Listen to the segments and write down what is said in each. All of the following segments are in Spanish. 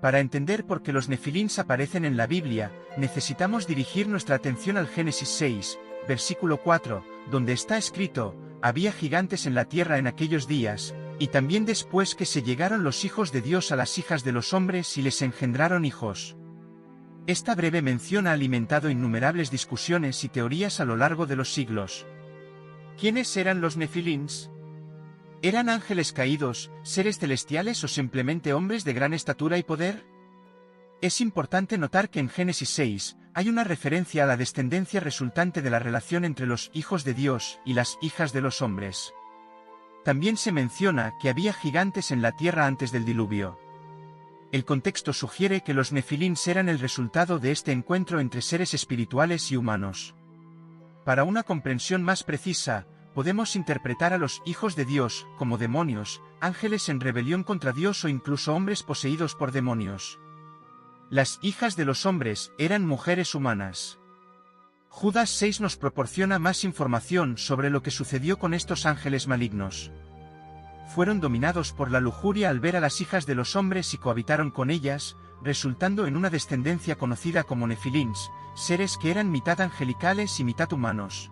Para entender por qué los nefilins aparecen en la Biblia, necesitamos dirigir nuestra atención al Génesis 6, versículo 4, donde está escrito: había gigantes en la tierra en aquellos días, y también después que se llegaron los hijos de Dios a las hijas de los hombres y les engendraron hijos. Esta breve mención ha alimentado innumerables discusiones y teorías a lo largo de los siglos. ¿Quiénes eran los nefilins? ¿Eran ángeles caídos, seres celestiales o simplemente hombres de gran estatura y poder? Es importante notar que en Génesis 6, hay una referencia a la descendencia resultante de la relación entre los hijos de Dios y las hijas de los hombres. También se menciona que había gigantes en la tierra antes del diluvio. El contexto sugiere que los nefilins eran el resultado de este encuentro entre seres espirituales y humanos. Para una comprensión más precisa, podemos interpretar a los hijos de Dios como demonios, ángeles en rebelión contra Dios o incluso hombres poseídos por demonios. Las hijas de los hombres eran mujeres humanas. Judas 6 nos proporciona más información sobre lo que sucedió con estos ángeles malignos. Fueron dominados por la lujuria al ver a las hijas de los hombres y cohabitaron con ellas, resultando en una descendencia conocida como nefilins, seres que eran mitad angelicales y mitad humanos.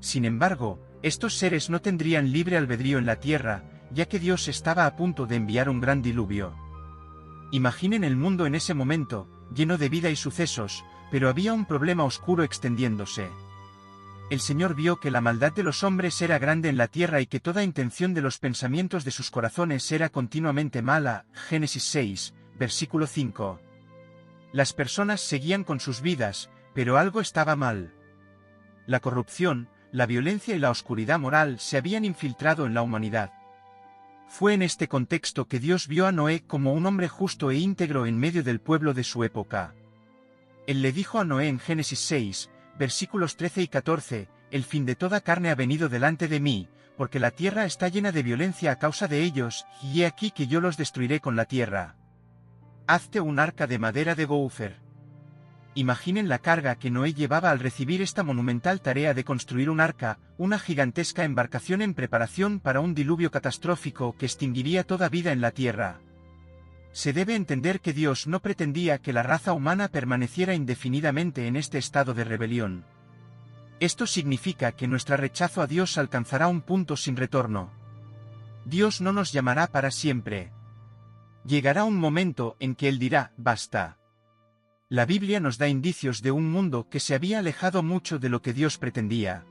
Sin embargo, estos seres no tendrían libre albedrío en la tierra, ya que Dios estaba a punto de enviar un gran diluvio. Imaginen el mundo en ese momento, lleno de vida y sucesos, pero había un problema oscuro extendiéndose. El Señor vio que la maldad de los hombres era grande en la tierra y que toda intención de los pensamientos de sus corazones era continuamente mala. Génesis 6, versículo 5. Las personas seguían con sus vidas, pero algo estaba mal. La corrupción, la violencia y la oscuridad moral se habían infiltrado en la humanidad. Fue en este contexto que Dios vio a Noé como un hombre justo e íntegro en medio del pueblo de su época. Él le dijo a Noé en Génesis 6, versículos 13 y 14, «El fin de toda carne ha venido delante de mí, porque la tierra está llena de violencia a causa de ellos, y he aquí que yo los destruiré con la tierra. Hazte un arca de madera de gopher». Imaginen la carga que Noé llevaba al recibir esta monumental tarea de construir un arca, una gigantesca embarcación en preparación para un diluvio catastrófico que extinguiría toda vida en la tierra. Se debe entender que Dios no pretendía que la raza humana permaneciera indefinidamente en este estado de rebelión. Esto significa que nuestro rechazo a Dios alcanzará un punto sin retorno. Dios no nos llamará para siempre. Llegará un momento en que Él dirá, «Basta». La Biblia nos da indicios de un mundo que se había alejado mucho de lo que Dios pretendía.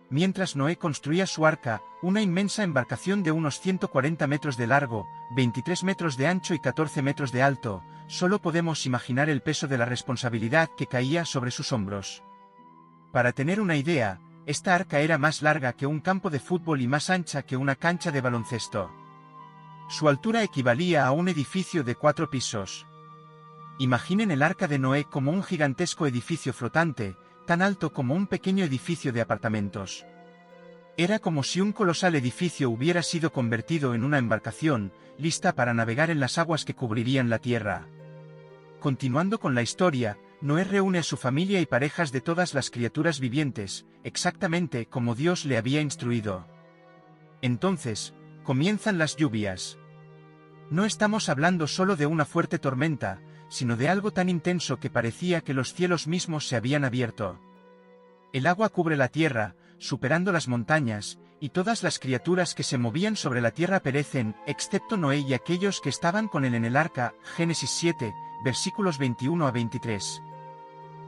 Mientras Noé construía su arca, una inmensa embarcación de unos 140 metros de largo, 23 metros de ancho y 14 metros de alto, solo podemos imaginar el peso de la responsabilidad que caía sobre sus hombros. Para tener una idea, esta arca era más larga que un campo de fútbol y más ancha que una cancha de baloncesto. Su altura equivalía a un edificio de 4 pisos. Imaginen el arca de Noé como un gigantesco edificio flotante, tan alto como un pequeño edificio de apartamentos. Era como si un colosal edificio hubiera sido convertido en una embarcación, lista para navegar en las aguas que cubrirían la tierra. Continuando con la historia, Noé reúne a su familia y parejas de todas las criaturas vivientes, exactamente como Dios le había instruido. Entonces, comienzan las lluvias. No estamos hablando solo de una fuerte tormenta, sino de algo tan intenso que parecía que los cielos mismos se habían abierto. El agua cubre la tierra, superando las montañas, y todas las criaturas que se movían sobre la tierra perecen, excepto Noé y aquellos que estaban con él en el arca. Génesis 7, versículos 21 a 23.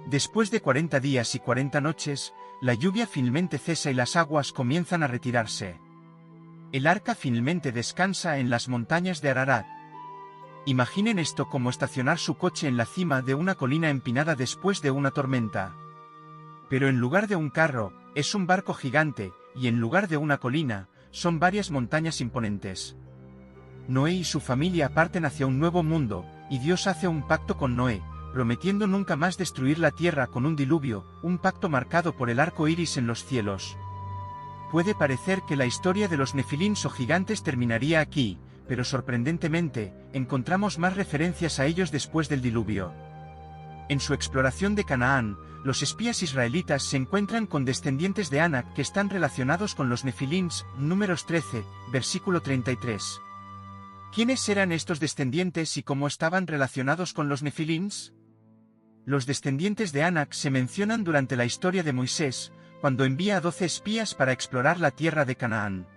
Después de 40 días y 40 noches, la lluvia finalmente cesa y las aguas comienzan a retirarse. El arca finalmente descansa en las montañas de Ararat. Imaginen esto como estacionar su coche en la cima de una colina empinada después de una tormenta. Pero en lugar de un carro, es un barco gigante, y en lugar de una colina, son varias montañas imponentes. Noé y su familia parten hacia un nuevo mundo, y Dios hace un pacto con Noé, prometiendo nunca más destruir la tierra con un diluvio, un pacto marcado por el arco iris en los cielos. Puede parecer que la historia de los nefilins o gigantes terminaría aquí, pero sorprendentemente, encontramos más referencias a ellos después del diluvio. En su exploración de Canaán, los espías israelitas se encuentran con descendientes de Anak que están relacionados con los nefilins. Números 13, versículo 33. ¿Quiénes eran estos descendientes y cómo estaban relacionados con los Nefilins? Los descendientes de Anak se mencionan durante la historia de Moisés, cuando envía a 12 espías para explorar la tierra de Canaán.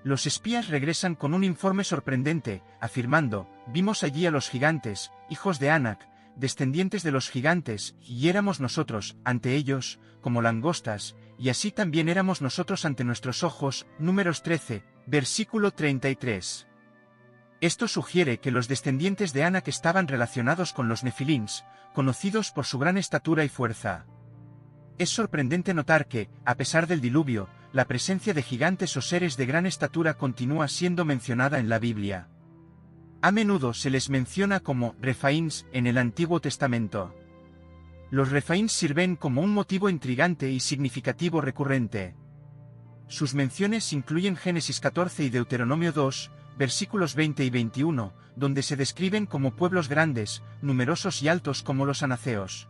Los espías regresan con un informe sorprendente, afirmando: vimos allí a los gigantes, hijos de Anak, descendientes de los gigantes, y éramos nosotros, ante ellos, como langostas, y así también éramos nosotros ante nuestros ojos. Números 13, versículo 33. Esto sugiere que los descendientes de Anak estaban relacionados con los Nefilins, conocidos por su gran estatura y fuerza. Es sorprendente notar que, a pesar del diluvio, la presencia de gigantes o seres de gran estatura continúa siendo mencionada en la Biblia. A menudo se les menciona como Refaíns en el Antiguo Testamento. Los Refaíns sirven como un motivo intrigante y significativo recurrente. Sus menciones incluyen Génesis 14 y Deuteronomio 2, versículos 20 y 21, donde se describen como pueblos grandes, numerosos y altos como los anaceos.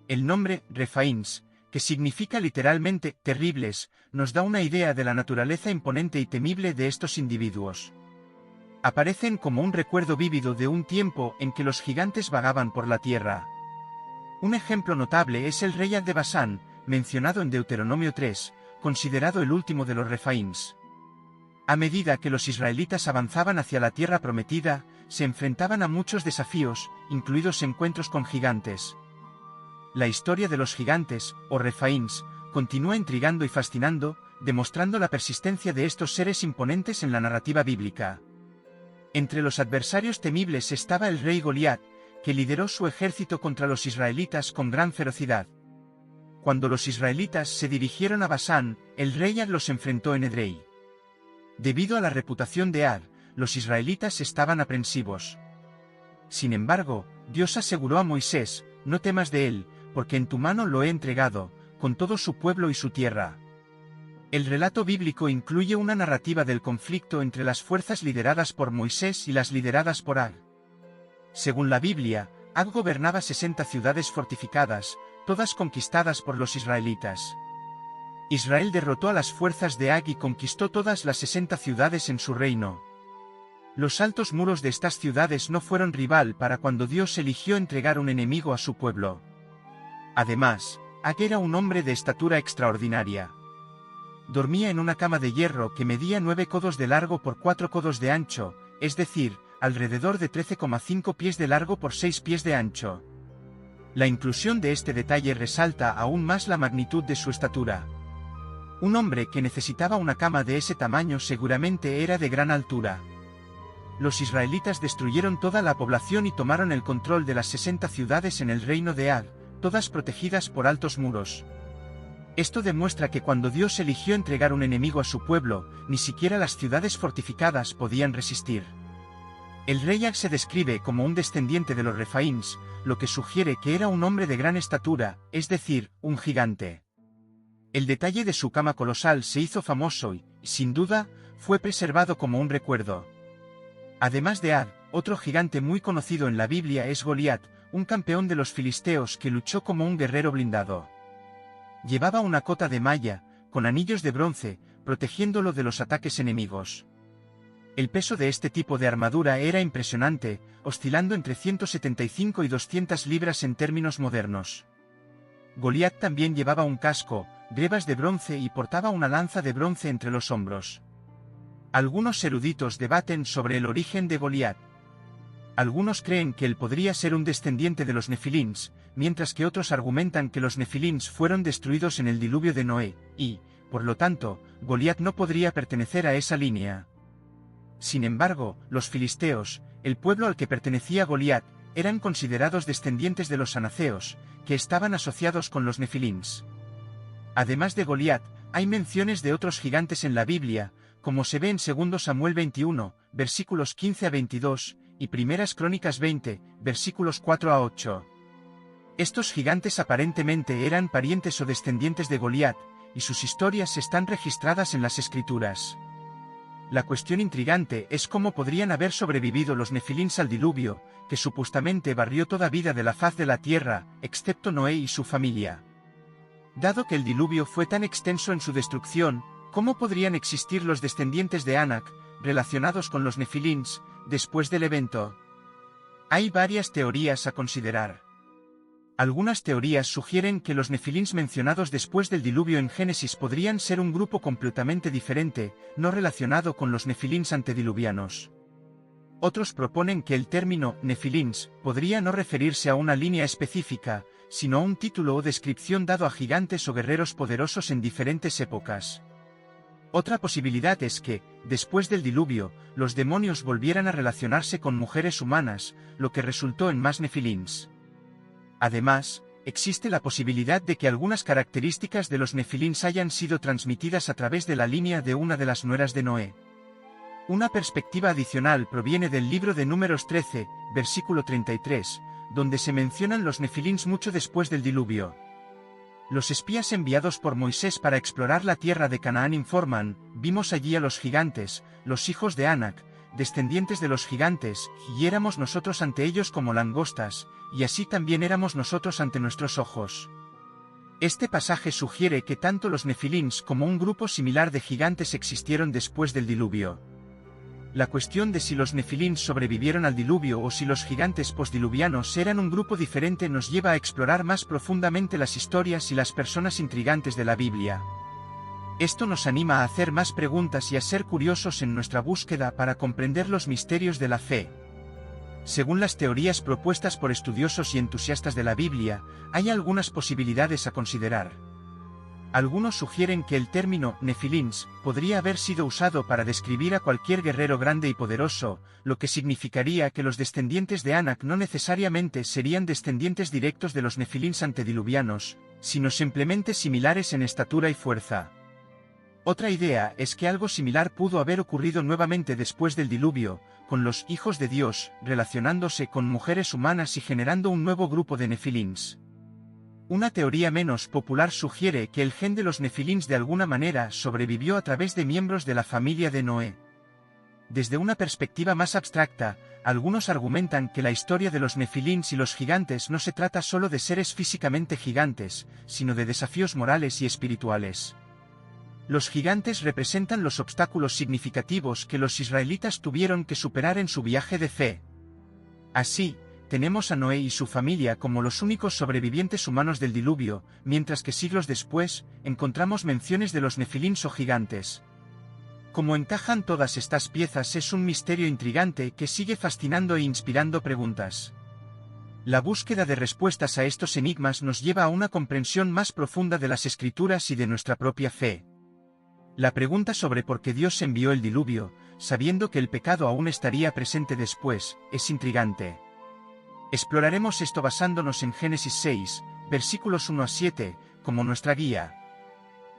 El nombre, Refaíns, que significa literalmente terribles, nos da una idea de la naturaleza imponente y temible de estos individuos. Aparecen como un recuerdo vívido de un tiempo en que los gigantes vagaban por la tierra. Un ejemplo notable es el rey de Basán, mencionado en Deuteronomio 3, considerado el último de los Refaíns. A medida que los israelitas avanzaban hacia la tierra prometida, se enfrentaban a muchos desafíos, incluidos encuentros con gigantes. La historia de los gigantes, o Refaíns, continúa intrigando y fascinando, demostrando la persistencia de estos seres imponentes en la narrativa bíblica. Entre los adversarios temibles estaba el rey Goliat, que lideró su ejército contra los israelitas con gran ferocidad. Cuando los israelitas se dirigieron a Basán, el rey Ag los enfrentó en Edrei. Debido a la reputación de Ag, los israelitas estaban aprensivos. Sin embargo, Dios aseguró a Moisés: no temas de él, porque en tu mano lo he entregado, con todo su pueblo y su tierra. El relato bíblico incluye una narrativa del conflicto entre las fuerzas lideradas por Moisés y las lideradas por Ag. Según la Biblia, Ag gobernaba 60 ciudades fortificadas, todas conquistadas por los israelitas. Israel derrotó a las fuerzas de Ag y conquistó todas las 60 ciudades en su reino. Los altos muros de estas ciudades no fueron rival para cuando Dios eligió entregar un enemigo a su pueblo. Además, Ag era un hombre de estatura extraordinaria. Dormía en una cama de hierro que medía 9 codos de largo por 4 codos de ancho, es decir, alrededor de 13,5 pies de largo por 6 pies de ancho. La inclusión de este detalle resalta aún más la magnitud de su estatura. Un hombre que necesitaba una cama de ese tamaño seguramente era de gran altura. Los israelitas destruyeron toda la población y tomaron el control de las 60 ciudades en el reino de Ag, todas protegidas por altos muros. Esto demuestra que cuando Dios eligió entregar un enemigo a su pueblo, ni siquiera las ciudades fortificadas podían resistir. El rey Ag se describe como un descendiente de los Refaíns, lo que sugiere que era un hombre de gran estatura, es decir, un gigante. El detalle de su cama colosal se hizo famoso y, sin duda, fue preservado como un recuerdo. Además de Ag, otro gigante muy conocido en la Biblia es Goliat, un campeón de los filisteos que luchó como un guerrero blindado. Llevaba una cota de malla, con anillos de bronce, protegiéndolo de los ataques enemigos. El peso de este tipo de armadura era impresionante, oscilando entre 175 y 200 libras en términos modernos. Goliat también llevaba un casco, grebas de bronce y portaba una lanza de bronce entre los hombros. Algunos eruditos debaten sobre el origen de Goliat. Algunos creen que él podría ser un descendiente de los Nefilins, mientras que otros argumentan que los Nefilins fueron destruidos en el diluvio de Noé, y, por lo tanto, Goliat no podría pertenecer a esa línea. Sin embargo, los filisteos, el pueblo al que pertenecía Goliat, eran considerados descendientes de los anaceos, que estaban asociados con los Nefilins. Además de Goliat, hay menciones de otros gigantes en la Biblia, como se ve en 2 Samuel 21, versículos 15 a 22, y Primeras Crónicas 20, versículos 4 a 8. Estos gigantes aparentemente eran parientes o descendientes de Goliat, y sus historias están registradas en las Escrituras. La cuestión intrigante es cómo podrían haber sobrevivido los Nefilins al diluvio, que supuestamente barrió toda vida de la faz de la tierra, excepto Noé y su familia. Dado que el diluvio fue tan extenso en su destrucción, ¿cómo podrían existir los descendientes de Anak, relacionados con los nefilins, después del evento. Hay varias teorías a considerar. Algunas teorías sugieren que los nefilins mencionados después del diluvio en Génesis podrían ser un grupo completamente diferente, no relacionado con los nefilins antediluvianos. Otros proponen que el término nefilins podría no referirse a una línea específica, sino a un título o descripción dado a gigantes o guerreros poderosos en diferentes épocas. Otra posibilidad es que, después del diluvio, los demonios volvieran a relacionarse con mujeres humanas, lo que resultó en más nefilins. Además, existe la posibilidad de que algunas características de los nefilins hayan sido transmitidas a través de la línea de una de las nueras de Noé. Una perspectiva adicional proviene del libro de Números 13, versículo 33, donde se mencionan los nefilins mucho después del diluvio. Los espías enviados por Moisés para explorar la tierra de Canaán informan: vimos allí a los gigantes, los hijos de Anak, descendientes de los gigantes, y éramos nosotros ante ellos como langostas, y así también éramos nosotros ante nuestros ojos. Este pasaje sugiere que tanto los nefilins como un grupo similar de gigantes existieron después del diluvio. La cuestión de si los nefilins sobrevivieron al diluvio o si los gigantes postdiluvianos eran un grupo diferente nos lleva a explorar más profundamente las historias y las personas intrigantes de la Biblia. Esto nos anima a hacer más preguntas y a ser curiosos en nuestra búsqueda para comprender los misterios de la fe. Según las teorías propuestas por estudiosos y entusiastas de la Biblia, hay algunas posibilidades a considerar. Algunos sugieren que el término nefilins podría haber sido usado para describir a cualquier guerrero grande y poderoso, lo que significaría que los descendientes de Anak no necesariamente serían descendientes directos de los nefilins antediluvianos, sino simplemente similares en estatura y fuerza. Otra idea es que algo similar pudo haber ocurrido nuevamente después del diluvio, con los hijos de Dios relacionándose con mujeres humanas y generando un nuevo grupo de nefilins. Una teoría menos popular sugiere que el gen de los nefilins de alguna manera sobrevivió a través de miembros de la familia de Noé. Desde una perspectiva más abstracta, algunos argumentan que la historia de los nefilins y los gigantes no se trata solo de seres físicamente gigantes, sino de desafíos morales y espirituales. Los gigantes representan los obstáculos significativos que los israelitas tuvieron que superar en su viaje de fe. Así, tenemos a Noé y su familia como los únicos sobrevivientes humanos del diluvio, mientras que siglos después, encontramos menciones de los nefilins o gigantes. Cómo encajan todas estas piezas es un misterio intrigante que sigue fascinando e inspirando preguntas. La búsqueda de respuestas a estos enigmas nos lleva a una comprensión más profunda de las Escrituras y de nuestra propia fe. La pregunta sobre por qué Dios envió el diluvio, sabiendo que el pecado aún estaría presente después, es intrigante. Exploraremos esto basándonos en Génesis 6, versículos 1 a 7, como nuestra guía.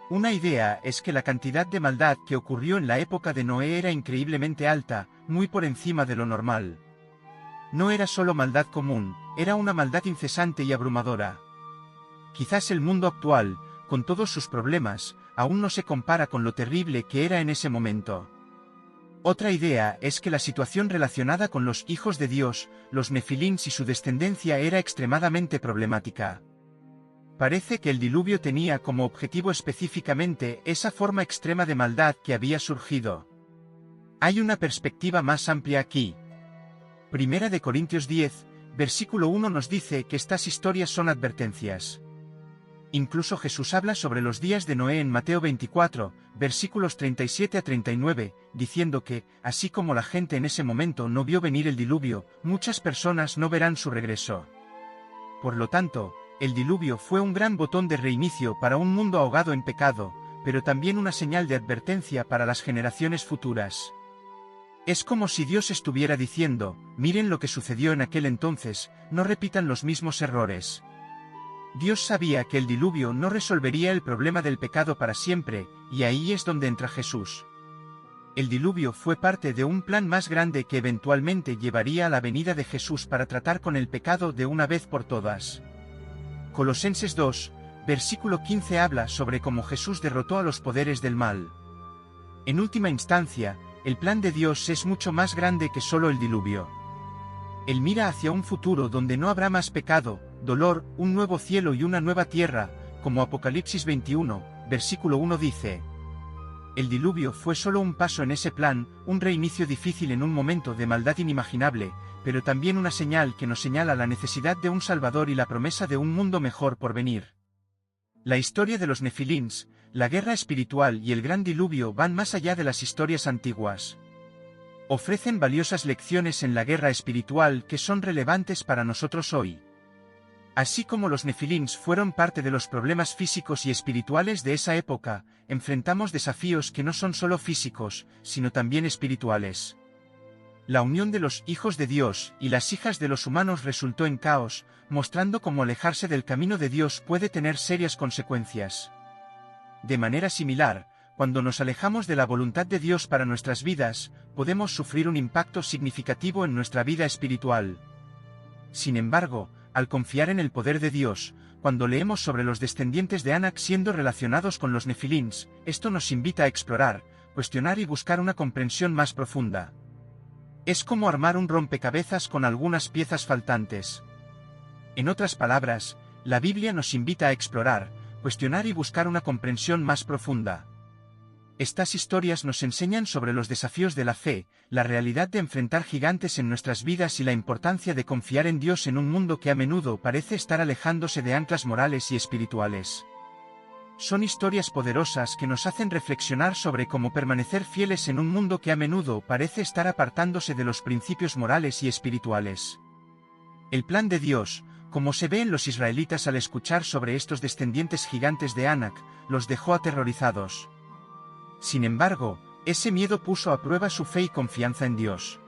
Una idea es que la cantidad de maldad que ocurrió en la época de Noé era increíblemente alta, muy por encima de lo normal. No era solo maldad común, era una maldad incesante y abrumadora. Quizás el mundo actual, con todos sus problemas, aún no se compara con lo terrible que era en ese momento. Otra idea es que la situación relacionada con los hijos de Dios, los nefilins y su descendencia era extremadamente problemática. Parece que el diluvio tenía como objetivo específicamente esa forma extrema de maldad que había surgido. Hay una perspectiva más amplia aquí. Primera de Corintios 10, versículo 1 nos dice que estas historias son advertencias. Incluso Jesús habla sobre los días de Noé en Mateo 24, versículos 37 a 39, diciendo que, así como la gente en ese momento no vio venir el diluvio, muchas personas no verán su regreso. Por lo tanto, el diluvio fue un gran botón de reinicio para un mundo ahogado en pecado, pero también una señal de advertencia para las generaciones futuras. Es como si Dios estuviera diciendo: miren lo que sucedió en aquel entonces, no repitan los mismos errores. Dios sabía que el diluvio no resolvería el problema del pecado para siempre, y ahí es donde entra Jesús. El diluvio fue parte de un plan más grande que eventualmente llevaría a la venida de Jesús para tratar con el pecado de una vez por todas. Colosenses 2, versículo 15 habla sobre cómo Jesús derrotó a los poderes del mal. En última instancia, el plan de Dios es mucho más grande que solo el diluvio. Él mira hacia un futuro donde no habrá más pecado, dolor, un nuevo cielo y una nueva tierra, como Apocalipsis 21, versículo 1 dice. El diluvio fue solo un paso en ese plan, un reinicio difícil en un momento de maldad inimaginable, pero también una señal que nos señala la necesidad de un Salvador y la promesa de un mundo mejor por venir. La historia de los Nefilins, la guerra espiritual y el gran diluvio van más allá de las historias antiguas. Ofrecen valiosas lecciones en la guerra espiritual que son relevantes para nosotros hoy. Así como los Nefilins fueron parte de los problemas físicos y espirituales de esa época, enfrentamos desafíos que no son solo físicos, sino también espirituales. La unión de los hijos de Dios y las hijas de los humanos resultó en caos, mostrando cómo alejarse del camino de Dios puede tener serias consecuencias. De manera similar, cuando nos alejamos de la voluntad de Dios para nuestras vidas, podemos sufrir un impacto significativo en nuestra vida espiritual. Sin embargo, al confiar en el poder de Dios, cuando leemos sobre los descendientes de Anak siendo relacionados con los Nefilins, esto nos invita a explorar, cuestionar y buscar una comprensión más profunda. Es como armar un rompecabezas con algunas piezas faltantes. En otras palabras, la Biblia nos invita a explorar, cuestionar y buscar una comprensión más profunda. Estas historias nos enseñan sobre los desafíos de la fe, la realidad de enfrentar gigantes en nuestras vidas y la importancia de confiar en Dios en un mundo que a menudo parece estar alejándose de anclas morales y espirituales. Son historias poderosas que nos hacen reflexionar sobre cómo permanecer fieles en un mundo que a menudo parece estar apartándose de los principios morales y espirituales. El plan de Dios, como se ve en los israelitas al escuchar sobre estos descendientes gigantes de Anak, los dejó aterrorizados. Sin embargo, ese miedo puso a prueba su fe y confianza en Dios.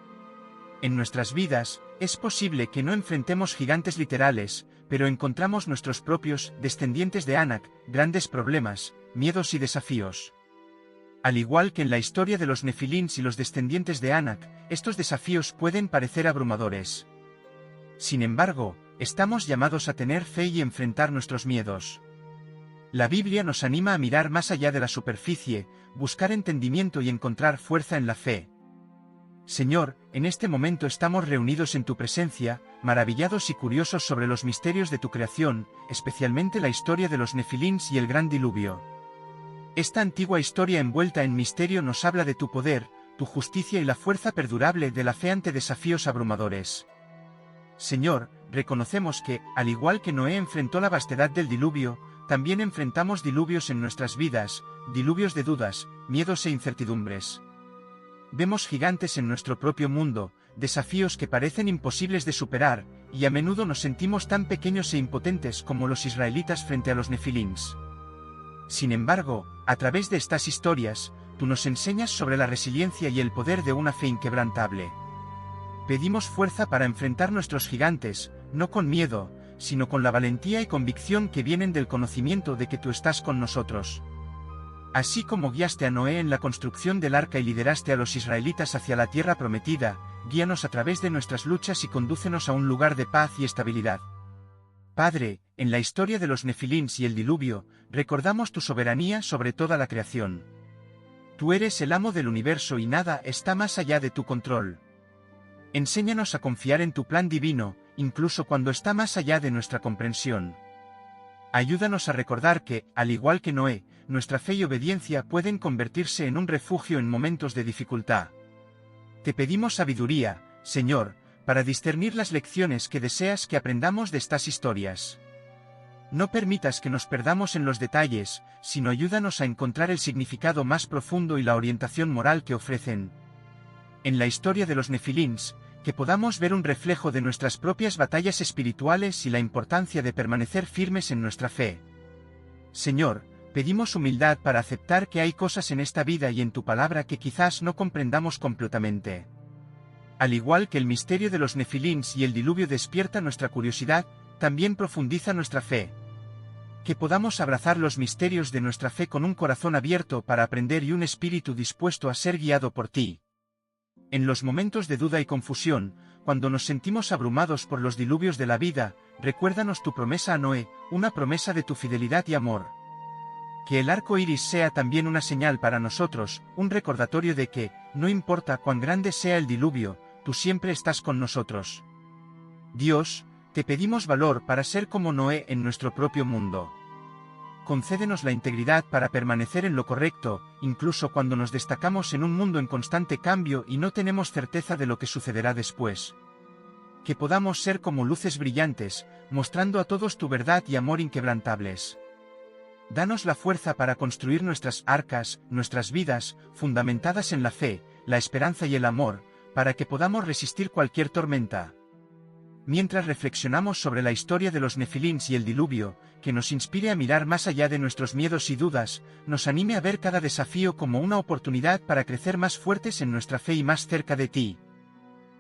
En nuestras vidas, es posible que no enfrentemos gigantes literales, pero encontramos nuestros propios descendientes de Anak, grandes problemas, miedos y desafíos. Al igual que en la historia de los Nefilins y los descendientes de Anak, estos desafíos pueden parecer abrumadores. Sin embargo, estamos llamados a tener fe y enfrentar nuestros miedos. La Biblia nos anima a mirar más allá de la superficie, buscar entendimiento y encontrar fuerza en la fe. Señor, en este momento estamos reunidos en tu presencia, maravillados y curiosos sobre los misterios de tu creación, especialmente la historia de los Nefilins y el gran diluvio. Esta antigua historia envuelta en misterio nos habla de tu poder, tu justicia y la fuerza perdurable de la fe ante desafíos abrumadores. Señor, reconocemos que, al igual que Noé enfrentó la vastedad del diluvio, también enfrentamos diluvios en nuestras vidas, diluvios de dudas, miedos e incertidumbres. Vemos gigantes en nuestro propio mundo, desafíos que parecen imposibles de superar, y a menudo nos sentimos tan pequeños e impotentes como los israelitas frente a los Nefilins. Sin embargo, a través de estas historias, tú nos enseñas sobre la resiliencia y el poder de una fe inquebrantable. Pedimos fuerza para enfrentar nuestros gigantes, no con miedo, sino con la valentía y convicción que vienen del conocimiento de que tú estás con nosotros. Así como guiaste a Noé en la construcción del arca y lideraste a los israelitas hacia la tierra prometida, guíanos a través de nuestras luchas y condúcenos a un lugar de paz y estabilidad. Padre, en la historia de los Nefilins y el diluvio, recordamos tu soberanía sobre toda la creación. Tú eres el amo del universo y nada está más allá de tu control. Enséñanos a confiar en tu plan divino, incluso cuando está más allá de nuestra comprensión. Ayúdanos a recordar que, al igual que Noé, nuestra fe y obediencia pueden convertirse en un refugio en momentos de dificultad. Te pedimos sabiduría, Señor, para discernir las lecciones que deseas que aprendamos de estas historias. No permitas que nos perdamos en los detalles, sino ayúdanos a encontrar el significado más profundo y la orientación moral que ofrecen. En la historia de los Nefilins, que podamos ver un reflejo de nuestras propias batallas espirituales y la importancia de permanecer firmes en nuestra fe. Señor, pedimos humildad para aceptar que hay cosas en esta vida y en tu palabra que quizás no comprendamos completamente. Al igual que el misterio de los Nefilins y el diluvio despierta nuestra curiosidad, también profundiza nuestra fe. Que podamos abrazar los misterios de nuestra fe con un corazón abierto para aprender y un espíritu dispuesto a ser guiado por ti. En los momentos de duda y confusión, cuando nos sentimos abrumados por los diluvios de la vida, recuérdanos tu promesa a Noé, una promesa de tu fidelidad y amor. Que el arco iris sea también una señal para nosotros, un recordatorio de que, no importa cuán grande sea el diluvio, tú siempre estás con nosotros. Dios, te pedimos valor para ser como Noé en nuestro propio mundo. concédenos la integridad para permanecer en lo correcto, incluso cuando nos destacamos en un mundo en constante cambio y no tenemos certeza de lo que sucederá después. Que podamos ser como luces brillantes, mostrando a todos tu verdad y amor inquebrantables. Danos la fuerza para construir nuestras arcas, nuestras vidas, fundamentadas en la fe, la esperanza y el amor, para que podamos resistir cualquier tormenta. Mientras reflexionamos sobre la historia de los Nefilins y el diluvio, que nos inspire a mirar más allá de nuestros miedos y dudas, nos anime a ver cada desafío como una oportunidad para crecer más fuertes en nuestra fe y más cerca de ti.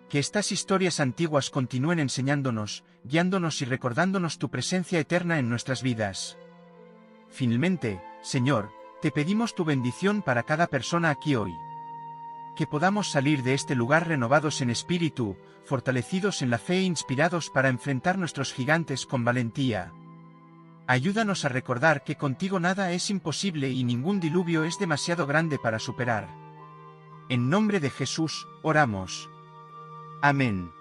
Que estas historias antiguas continúen enseñándonos, guiándonos y recordándonos tu presencia eterna en nuestras vidas. Finalmente, Señor, te pedimos tu bendición para cada persona aquí hoy. Que podamos salir de este lugar renovados en espíritu, fortalecidos en la fe e inspirados para enfrentar nuestros gigantes con valentía. Ayúdanos a recordar que contigo nada es imposible y ningún diluvio es demasiado grande para superar. En nombre de Jesús, oramos. Amén.